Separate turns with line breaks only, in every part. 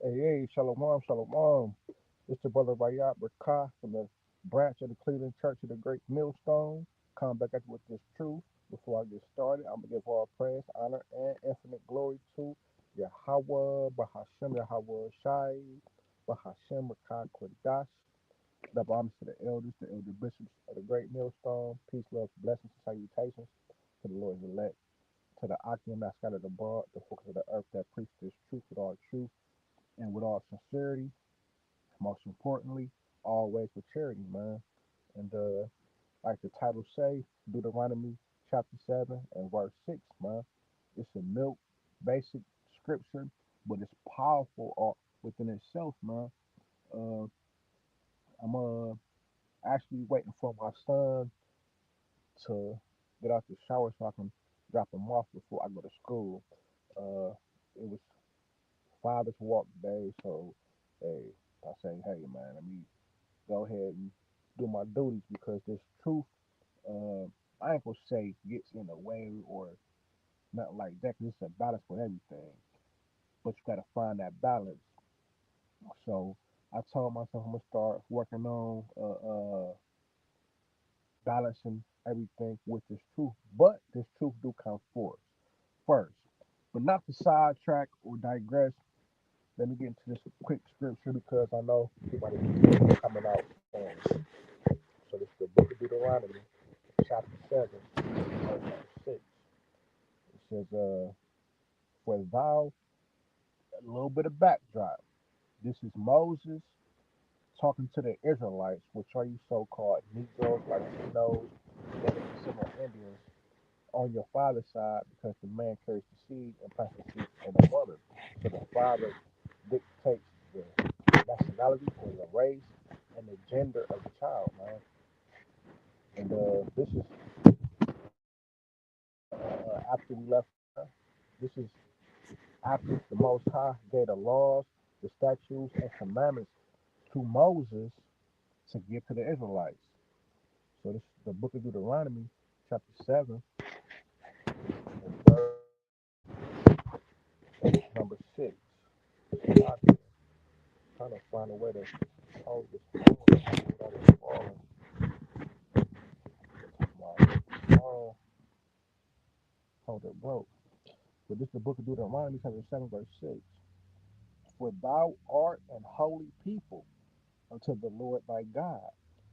Hey, shalom, shalom. It's your brother Rayat Rakah from the branch of the Cleveland Church of the Great Millstone. Come back at you with this truth. Before I get started, I'm going to give all praise, honor, and infinite glory to Yahweh, Bahashem, Yahweh Shai, Bahashem, Rakah Kodash. Double homage to the elders, the elder bishops of the Great Millstone. Peace, love, blessings, and salutations to the Lord's elect, to the Akim that scattered abroad, the focus of the earth that preach this truth with all truth and with all sincerity, most importantly, always with charity, man. And like the title say, Deuteronomy chapter 7 and verse 6, man. It's a milk basic scripture, but it's powerful within itself, man. Uh, I'm actually waiting for my son to get out the shower so I can drop him off before I go to school. Uh, it was father's walk day, so hey, I say, hey man, let me go ahead and do my duties because this truth, uh, I ain't gonna say gets in the way or nothing like that. 'Cause it's a balance for everything, but you gotta find that balance. So I told myself I'm gonna start working on balancing everything with this truth, but this truth do come forth first. But not to sidetrack or digress. Let me get into this quick scripture because I know people are coming out. So this is the book of Deuteronomy, chapter 7, verse 6. It says, for thou, a little bit of backdrop. This is Moses talking to the Israelites, which are you so called Negroes, Latinos, and Pacific Indians on your father's side because the man carries the seed and plants the seed in the mother. So the father dictates the nationality or the race and the gender of the child, man. And this is after we left. This is after the Most High gave the laws, the statutes, and commandments to Moses to give to the Israelites. So this is the book of Deuteronomy, chapter 7, and verse number 6. I'm trying to find a way to hold this phone without it falling. My phone holder broke. But this is the book of Deuteronomy, chapter 7, verse 6. For thou art an holy people unto the Lord thy God.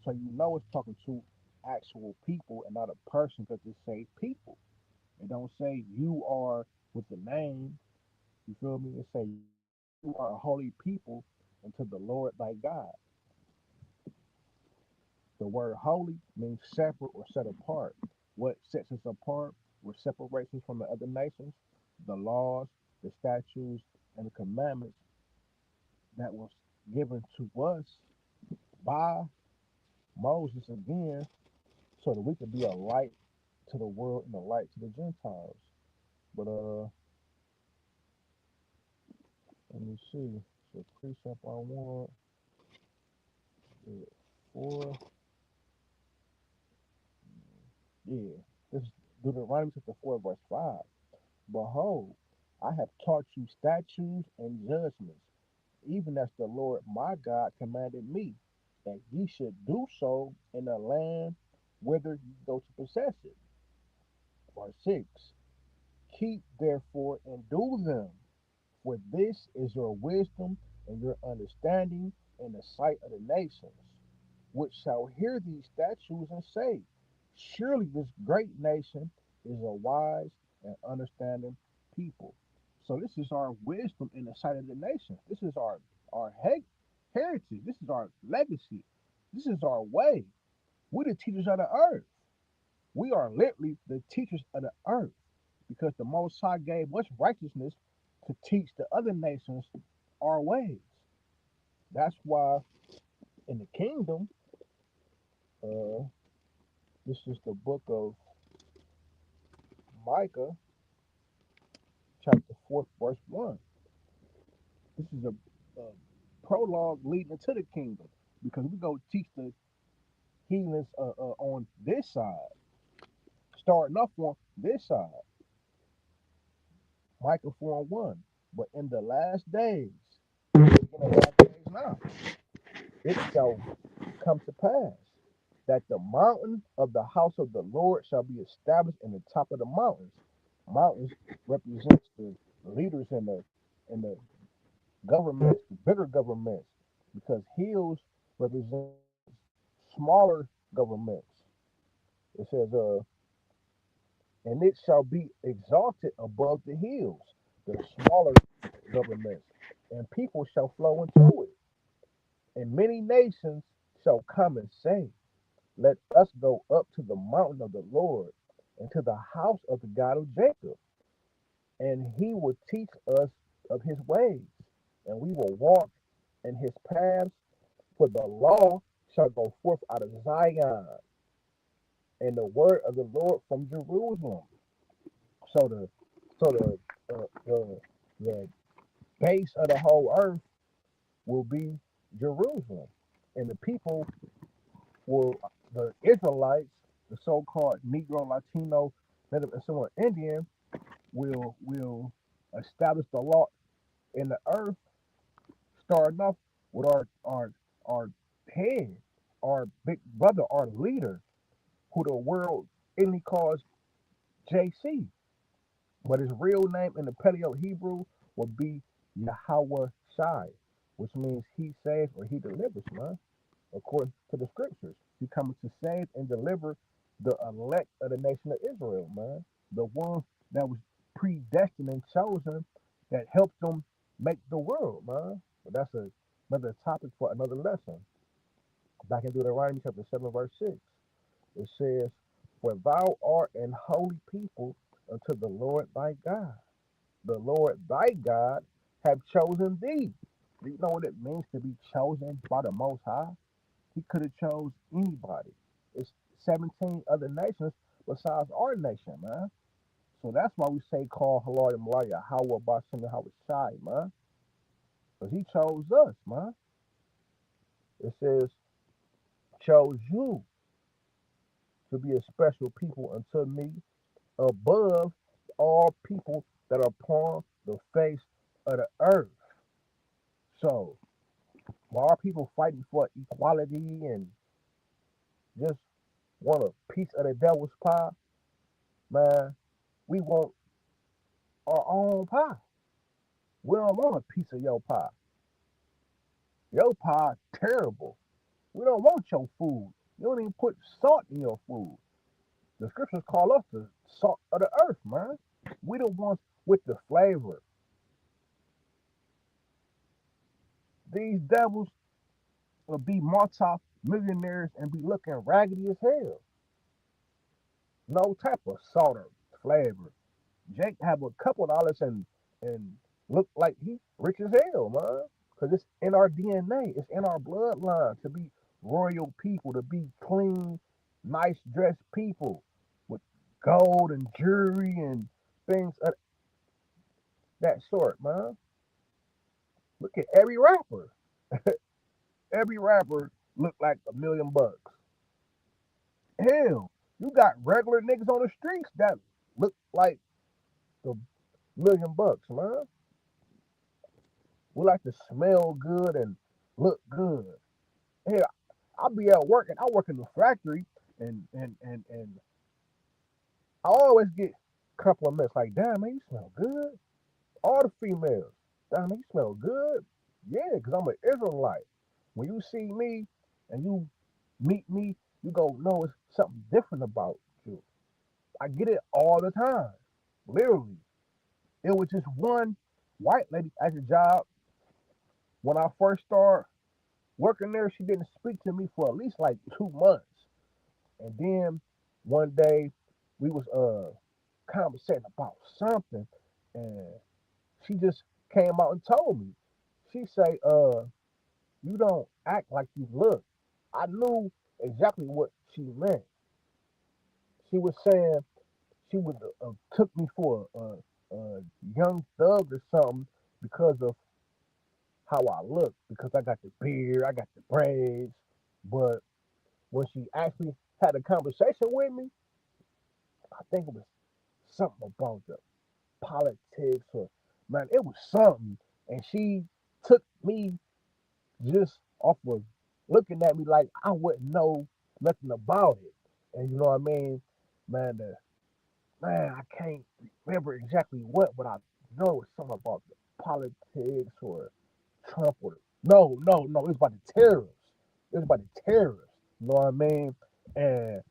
So you know it's talking to actual people and not a person because it say people. It don't say you are with the name. You feel me? It say you are a holy people unto the Lord thy God. The word holy means separate or set apart. What sets us apart? What separates us from the other nations? The laws, the statutes, and the commandments that was given to us by Moses again so that we could be a light to the world and a light to the Gentiles. But let me see. So precept I want is 4. Yeah, this is Deuteronomy chapter 4, verse 5. Behold, I have taught you statutes and judgments, even as the Lord my God commanded me, that ye should do so in the land whither ye go to possess it. Verse 6. Keep therefore and do them, for this is your wisdom and your understanding in the sight of the nations, which shall hear these statutes and say, surely this great nation is a wise and understanding people. So this is our wisdom in the sight of the nations. This is our heritage. This is our legacy. This is our way. We're the teachers of the earth. We are literally the teachers of the earth because the Most High gave us righteousness to teach the other nations our ways. That's why in the kingdom, uh, this is the book of Micah, chapter 4, verse 1. This is a prologue leading into the kingdom because we go teach the heathens on this side, starting off on this side. Micah 4 and 1. But in the last days, In the last days now, it shall come to pass that the mountain of the house of the Lord shall be established in the top of the mountains. Mountains represents the leaders in the governments, the bigger governments, because hills represent smaller governments. It says, and it shall be exalted above the hills, the smaller governments, and people shall flow into it. And many nations shall come and say, let us go up to the mountain of the Lord and to the house of the God of Jacob, and he will teach us of his ways, and we will walk in his paths, for the law shall go forth out of Zion, and the word of the Lord from Jerusalem. So the base of the whole earth will be Jerusalem, and the people will, the Israelites, the so-called Negro, Latino, Native, and Samoan Indian, will establish the law in the earth, starting off with our head, our big brother, our leader, who the world only calls JC, but his real name in the Paleo Hebrew would be Yahweh Shai, which means he saves or he delivers, man. According to the scriptures, he comes to save and deliver the elect of the nation of Israel, man. The one that was predestined and chosen that helped them make the world, man. But that's another topic for another lesson. Back in Deuteronomy chapter 7, verse 6, it says, for thou art an holy people unto the Lord thy God. The Lord thy God have chosen thee. Do you know what it means to be chosen by the Most High? He could have chose anybody. It's 17 other nations besides our nation, man. So that's why we say Kal Halalyam, how about how it's shy, man. Because he chose us, man. It says, chose you to be a special people unto me above all people that are upon the face of the earth. So while our people fighting for equality and just want a piece of the devil's pie, man, we want our own pie. We don't want a piece of your pie. Your pie terrible. We don't want your food. You don't even put salt in your food. The scriptures call us the salt of the earth, man. We the ones with the flavor. These devils will be multi-millionaires and be looking raggedy as hell. No type of salt or flavor. Jake have a couple dollars and look like he rich as hell, man. Cause it's in our DNA. It's in our bloodline to be royal people, to be clean, nice dressed people with gold and jewelry and things of that sort, man. Look at every rapper. Every rapper look like $1 million. Hell, you got regular niggas on the streets that look like the $1 million, man. We like to smell good and look good. Hell, I'll be at work and I work in the factory and I always get compliments like, damn man, you smell good. All the females, damn man, you smell good. Yeah, because I'm an Israelite. When you see me and you meet me, you go, no, it's something different about you. I get it all the time. Literally. It was just one white lady at the job. When I first started working there, she didn't speak to me for at least like 2 months. And then one day we was conversating about something and she just came out and told me. She say, you don't act like you look. I knew exactly what she meant. She was saying she would took me for a young thug or something because of how I look, because I got the beard, I got the braids. But when she actually had a conversation with me, I think it was something about the politics or man, it was something. And she took me just off of looking at me like I wouldn't know nothing about it. And you know what I mean? Man, I can't remember exactly what, but I know it's something about the politics or Trump or no, it's about the terrorists. It's about the terrorists. You know what I mean? And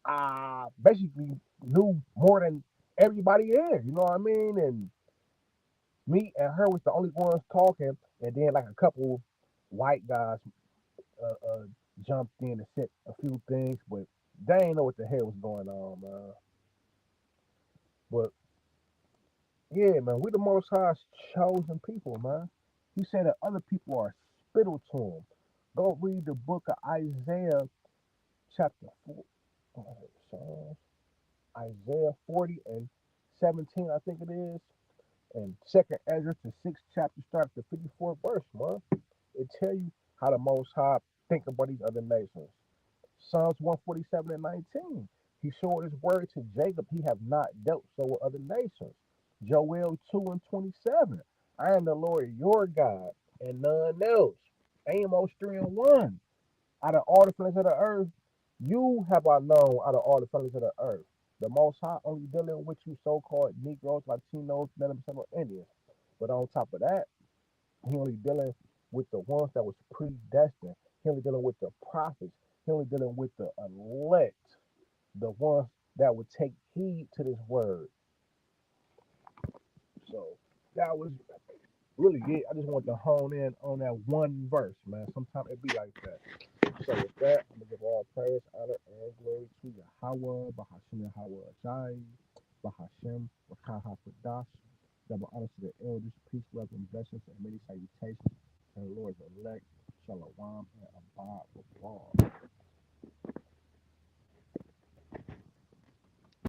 I basically knew more than everybody there. You know what I mean? And me and her was the only ones talking, and then like a couple white guys uh, uh, jumped in and said a few things, but they ain't know what the hell was going on, man. But yeah, man, we the Most High's chosen people, man. He said that other people are spittle to him. Go read the book of Isaiah, chapter 4. Isaiah 40 and 17, I think it is. And second Ezra, the sixth chapter, starts the 54th verse, man. It tell you how the Most High think about these other nations. Psalms 147 and 19. He showed his word to Jacob. He have not dealt so with other nations. Joel 2 and 27. I am the Lord your God and none else. Amos 3 and 1. Out of all the families of the earth, you have I known out of all the families of the earth. The Most High only dealing with you so-called Negroes, Latinos, 90% of Indians. But on top of that, he only dealing with the ones that was predestined. He only dealing with the prophets. He only dealing with the elect, the ones that would take heed to this word. So that was really it. I just wanted to hone in on that one verse, man. Sometimes it be like that. So with that, I'm gonna give all praise, honor, and glory to Yahweh, Bahashim Yahweh Jai, Bahashim, Wakah HaKadosh. Double honor to the elders, peace, love, and blessings, and many salutations to the Lord's elect, Shalom, and Abad with all.